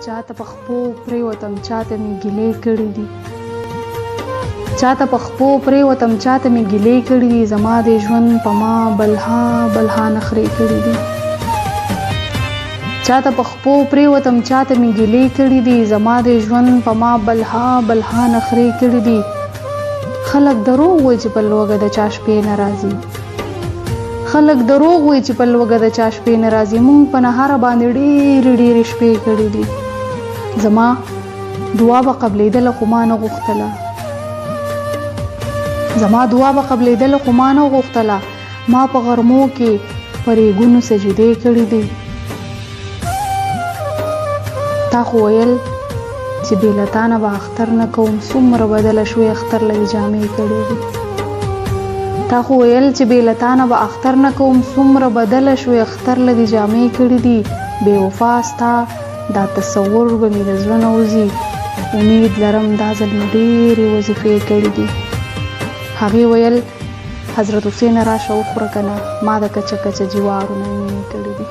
چاته په خپو پرېوتم چاته مې ګیلې کړي دي چاته په خپو پرېوتم چاته مې ګیلې کړي دي زما د ژوند په ما بلها بلها نخرې کړي دي چاته په خپو پرېوتم چاته مې ګیلې کړي دي زما د ژوند په ما بلها بلها نخرې کړي دي خلک دروغ وایي چې په لوږه د چا شپې نه راځي خلک دروغ وایي چې په لوږه د چا شپې نه راځي مونږ په نهاره باندې ډېرې ډېرې شپې کړي دي زما دعا به قبلېدله خو ما نه غوښتله زما دعا به قبلېدله خو ما نه غوښتله ما په غرمو کې په ریګونو سجدې کړي دي تا خو ویل چې بې له تا نه به اختر نه کوم څومره بدله شوې اختر لږ جامې کړې دي تا خو ویل چې بې له تا نه به اختر نه کوم څومره بدله شوې اختر لږ جامې کړې دي بې وفا ستا دا تصور به مې د زړه نه وځي امید لرم دا ځل مې ډېرې وظیفې کړې دي هغې ویل حضرت حسین راشه وخوره که نه ما د کچه کچه جوارونه مینې کړي دي